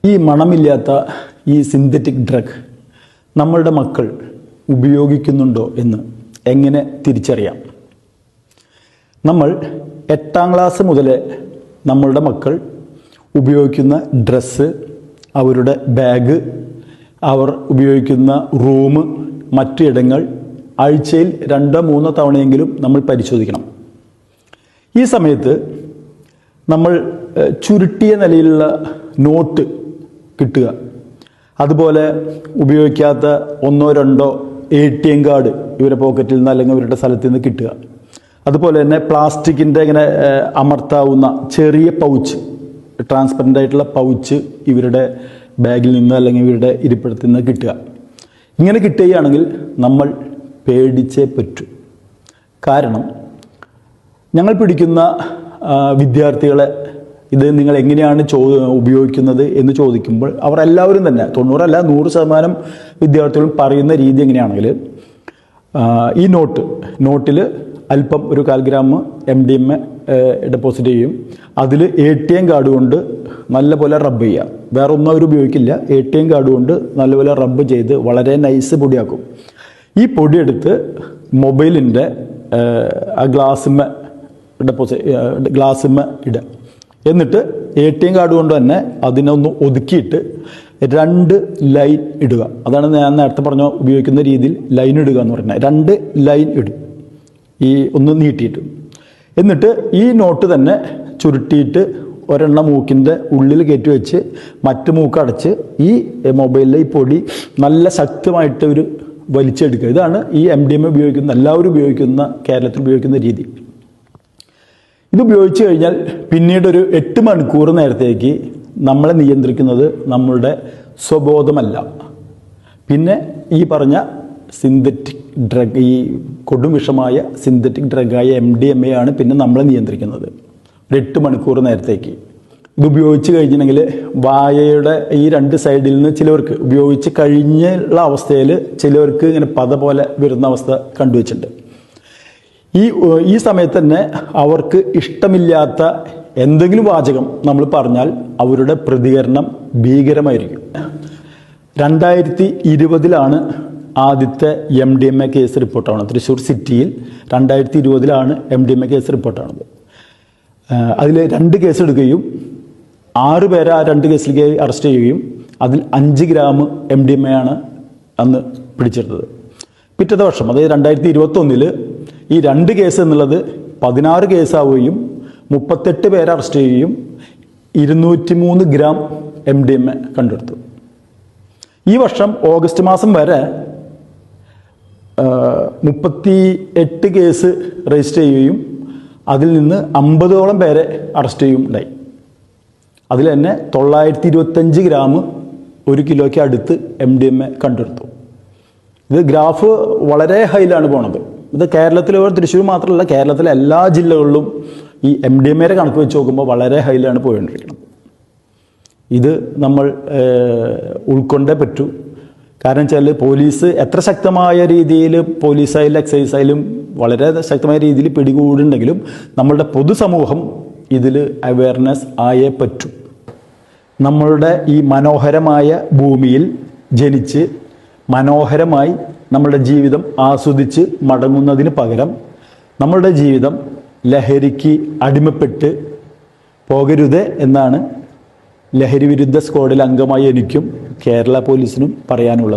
ഈ മണമില്ലാത്ത ഈ synthetic drug നമ്മളുടെ മക്കൾ ഉപയോഗിക്കുന്നുണ്ടോ എന്ന് എങ്ങനെ തിരിച്ചറിയാം? നമ്മൾ 8ാം ക്ലാസ് മുതലേ നമ്മളുടെ മക്കൾ ഉപയോഗിക്കുന്ന ഡ്രസ്സ്, അവരുടെ ബാഗ്, അവർ ഉപയോഗിക്കുന്ന റൂം, മറ്റു ഇടങ്ങൾ ആഴ്ചയിൽ 2-3 തവണയെങ്കിലും നമ്മൾ പരിശോധിക്കണം. ഈ സമയത്ത് നമ്മൾ ചുരുട്ടിയ നിലയിലുള്ള നോട്ട് കിട്ടുക, അതുപോലെ ഉപയോഗിക്കാത്ത 1-2 ATM കാർഡ് ഇവരുടെ പോക്കറ്റിൽ നിന്ന് അല്ലെങ്കിൽ ഇവരുടെ സ്ഥലത്ത് നിന്ന് കിട്ടുക, അതുപോലെ തന്നെ പ്ലാസ്റ്റിക്കിൻ്റെ ഇങ്ങനെ അമർത്താവുന്ന ചെറിയ പൗച്ച്, ട്രാൻസ്പെറൻ്റ് ആയിട്ടുള്ള പൗച്ച് ഇവരുടെ ബാഗിൽ നിന്ന് അല്ലെങ്കിൽ ഇവരുടെ ഇരിപ്പിടത്തിൽ നിന്ന് കിട്ടുക. ഇങ്ങനെ കിട്ടുകയാണെങ്കിൽ നമ്മൾ പേടിച്ചേ പറ്റൂ. കാരണം ഞങ്ങൾ പിടിക്കുന്ന വിദ്യാർത്ഥികളെ ഇത് നിങ്ങൾ എങ്ങനെയാണ് ഉപയോഗിക്കുന്നത് എന്ന് ചോദിക്കുമ്പോൾ അവർ എല്ലാവരും തന്നെ 100% വിദ്യാർത്ഥികളും പറയുന്ന രീതി എങ്ങനെയാണെങ്കിൽ, ഈ നോട്ടിൽ അല്പം ഒരു 1/4 ഗ്രാം MDMA ഡെപ്പോസിറ്റ് ചെയ്യും. അതിൽ ATM കാർഡ് കൊണ്ട് നല്ലപോലെ റബ്ബ് ചെയ്യുക. വേറെ ഒന്നും അവർ ഉപയോഗിക്കില്ല. ATM കാർഡ് കൊണ്ട് നല്ലപോലെ റബ്ബ് ചെയ്ത് വളരെ നൈസ് പൊടിയാക്കും. ഈ പൊടിയെടുത്ത് മൊബൈലിൻ്റെ ആ ഗ്ലാസ്സുമ്മ ഇടുക. എന്നിട്ട് ATM കാർഡ് കൊണ്ട് തന്നെ അതിനൊന്ന് ഒതുക്കിയിട്ട് 2 ലൈൻ ഇടുക. അതാണ് ഞാൻ നേരത്തെ പറഞ്ഞ ഉപയോഗിക്കുന്ന രീതിയിൽ ലൈൻ ഇടുക എന്ന് പറഞ്ഞാൽ 2 ലൈൻ ഇടും, ഈ ഒന്ന് നീട്ടിയിട്ട്. എന്നിട്ട് ഈ നോട്ട് തന്നെ ചുരുട്ടിയിട്ട് ഒരെണ്ണം മൂക്കിൻ്റെ ഉള്ളിൽ കയറ്റി വെച്ച് മറ്റു മൂക്കടച്ച് ഈ മൊബൈലിലെ ഈ പൊടി നല്ല ശക്തമായിട്ട് ഒരു വലിച്ചെടുക്കുക. ഇതാണ് ഈ MDMA എല്ലാവരും ഉപയോഗിക്കുന്ന, കേരളത്തിൽ ഉപയോഗിക്കുന്ന രീതി. ഇത് ഉപയോഗിച്ച് കഴിഞ്ഞാൽ പിന്നീട് ഒരു 8 മണിക്കൂർ നേരത്തേക്ക് നമ്മളെ നിയന്ത്രിക്കുന്നത് നമ്മളുടെ സ്വബോധമല്ല, പിന്നെ ഈ പറഞ്ഞ സിന്തറ്റിക് ഡ്രഗ്, ഈ കൊടുംവിഷമായ സിന്തറ്റിക് ഡ്രഗായ MDMA ആണ് പിന്നെ നമ്മളെ നിയന്ത്രിക്കുന്നത് ഒരു 8 മണിക്കൂർ നേരത്തേക്ക്. ഇത് ഉപയോഗിച്ച് കഴിഞ്ഞിട്ടുണ്ടെങ്കിൽ വായയുടെ ഈ 2 സൈഡിൽ നിന്ന് ചിലവർക്ക് ഉപയോഗിച്ച് കഴിഞ്ഞുള്ള അവസ്ഥയിൽ ചിലവർക്ക് ഇങ്ങനെ പത പോലെ വരുന്ന അവസ്ഥ കണ്ടുവച്ചിട്ടുണ്ട്. ഈ സമയത്ത് തന്നെ അവർക്ക് ഇഷ്ടമില്ലാത്ത എന്തെങ്കിലും വാചകം നമ്മൾ പറഞ്ഞാൽ അവരുടെ പ്രതികരണം ഭീകരമായിരിക്കും. 2020 ആദ്യത്തെ MDMA കേസ് റിപ്പോർട്ടാണ്. തൃശ്ശൂർ സിറ്റിയിൽ 2020 MDMA കേസ് റിപ്പോർട്ടാണത്. അതിൽ 2 കേസ് എടുക്കുകയും 6 പേരെ ആ 2 കേസിലേക്ക് അറസ്റ്റ് ചെയ്യുകയും അതിൽ 5 ഗ്രാം MDMA ആണ് അന്ന് പിടിച്ചെടുത്തത്. പിറ്റത്തെ വർഷം, അതായത് 2021 ഈ 2 കേസ് എന്നുള്ളത് 16 കേസാവുകയും 38 പേരെ അറസ്റ്റ് ചെയ്യുകയും 203 ഗ്രാം MDMA കണ്ടെടുത്തു. ഈ വർഷം ഓഗസ്റ്റ് മാസം വരെ 38 കേസ് രജിസ്റ്റർ ചെയ്യുകയും അതിൽ നിന്ന് 50ഓളം പേരെ അറസ്റ്റ് ചെയ്യുകയും ഉണ്ടായി. അതിൽ തന്നെ 925 ഗ്രാം 1 കിലോയ്ക്ക് അടുത്ത് MDMA കണ്ടെടുത്തു. ഇത് ഗ്രാഫ് വളരെ ഹൈയിലാണ് പോണത്. ഇത് കേരളത്തിൽ, തൃശ്ശൂർ മാത്രമല്ല, കേരളത്തിലെ എല്ലാ ജില്ലകളിലും ഈ MDMA കണക്ക് വെച്ച് നോക്കുമ്പോൾ വളരെ ഹൈയിലാണ് പോയിക്കൊണ്ടിരിക്കുന്നത്. ഇത് നമ്മൾ ഉൾക്കൊണ്ടേ പറ്റൂ. കാരണം വെച്ചാൽ പോലീസ് എത്ര ശക്തമായ രീതിയിൽ, പോലീസായാലും എക്സൈസ് ആയാലും വളരെ ശക്തമായ രീതിയിൽ പിടികൂടുണ്ടെങ്കിലും നമ്മളുടെ പൊതുസമൂഹം ഇതിൽ അവയർനെസ് ആയേ പറ്റൂ. നമ്മളുടെ ഈ മനോഹരമായ ഭൂമിയിൽ ജനിച്ച് മനോഹരമായി നമ്മളുടെ ജീവിതം ആസ്വദിച്ച് മടങ്ങുന്നതിന് പകരം നമ്മളുടെ ജീവിതം ലഹരിക്ക് അടിമപ്പെട്ട് പോകരുത് എന്നാണ് ലഹരി വിരുദ്ധ സ്ക്വാഡിൽ അംഗമായ എനിക്കും കേരള പോലീസിനും പറയാനുള്ളത്.